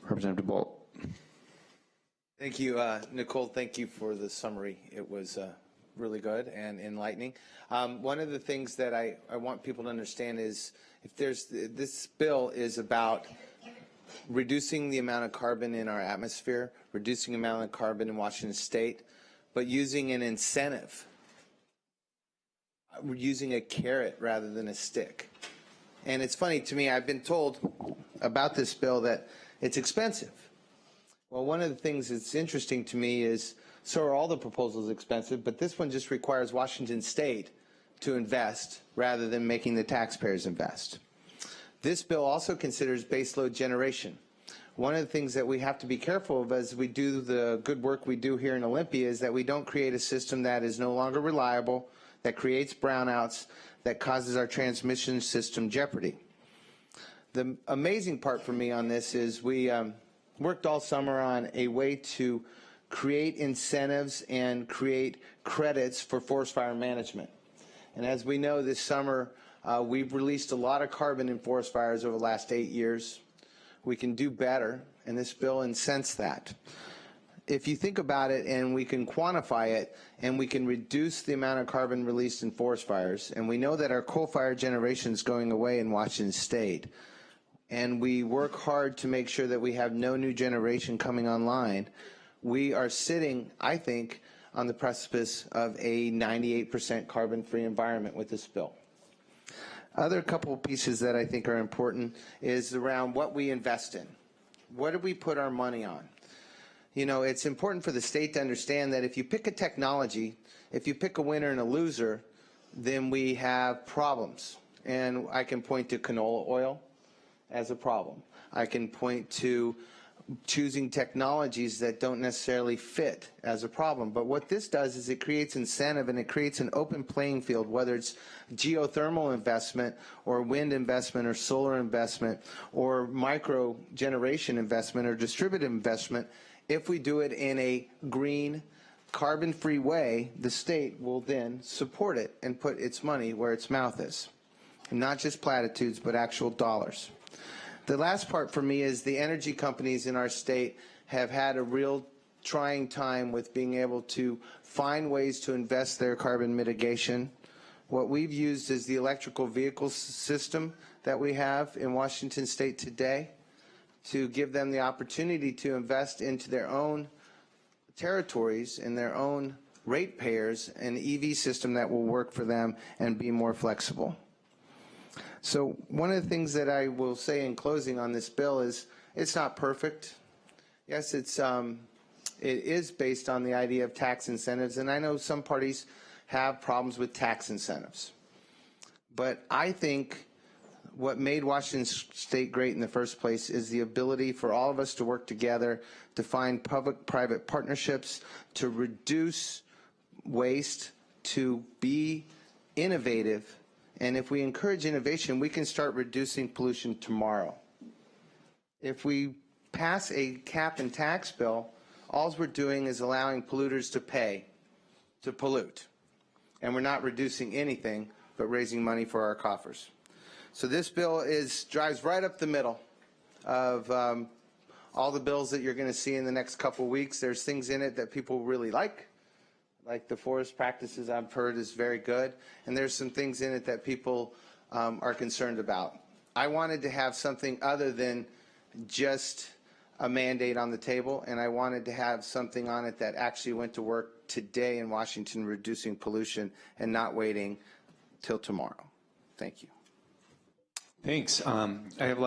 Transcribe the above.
Representative DeBolt. Thank you, Nicole. Thank you for the summary. It was really good and enlightening. One of the things that I want people to understand is this bill is about reducing the amount of carbon in our atmosphere, reducing the amount of carbon in Washington State, but using an incentive. We're using a carrot rather than a stick. And it's funny to me, I've been told about this bill that it's expensive. Well, one of the things that's interesting to me is, so are all the proposals expensive, but this one just requires Washington State to invest rather than making the taxpayers invest. This bill also considers baseload generation. One of the things that we have to be careful of as we do the good work we do here in Olympia is that we don't create a system that is no longer reliable, that creates brownouts, that causes our transmission system jeopardy. The amazing part for me on this is we worked all summer on a way to create incentives and create credits for forest fire management. And as we know, this summer we've released a lot of carbon in forest fires over the last 8 years. We can do better, and this bill incents that. If you think about it and we can quantify it and we can reduce the amount of carbon released in forest fires, and we know that our coal fire generation is going away in Washington State, and we work hard to make sure that we have no new generation coming online, we are sitting, I think, on the precipice of a 98% carbon-free environment with this bill. Other couple of pieces that I think are important is around what we invest in. What do we put our money on? You know, it's important for the state to understand that if you pick a technology, if you pick a winner and a loser, then we have problems. And I can point to canola oil as a problem. I can point to choosing technologies that don't necessarily fit as a problem. But what this does is it creates incentive and it creates an open playing field, whether it's geothermal investment or wind investment or solar investment or micro generation investment or distributed investment. If we do it in a green, carbon-free way, the state will then support it and put its money where its mouth is. Not just platitudes, but actual dollars. The last part for me is the energy companies in our state have had a real trying time with being able to find ways to invest their carbon mitigation. What we've used is the electrical vehicle system that we have in Washington State today to give them the opportunity to invest into their own territories and their own ratepayers an EV system that will work for them and be more flexible. So one of the things that I will say in closing on this bill is it's not perfect. Yes, it is based on the idea of tax incentives, and I know some parties have problems with tax incentives. But I think what made Washington State great in the first place is the ability for all of us to work together to find public-private partnerships, to reduce waste, to be innovative. And if we encourage innovation, we can start reducing pollution tomorrow. If we pass a cap and tax bill, all we're doing is allowing polluters to pay to pollute. And we're not reducing anything but raising money for our coffers. So this bill drives right up the middle of all the bills that you're going to see in the next couple of weeks. There's things in it that people really like the forest practices I've heard is very good, and there's some things in it that people are concerned about. I wanted to have something other than just a mandate on the table, and I wanted to have something on it that actually went to work today in Washington reducing pollution and not waiting till tomorrow. Thank you. Thanks. I have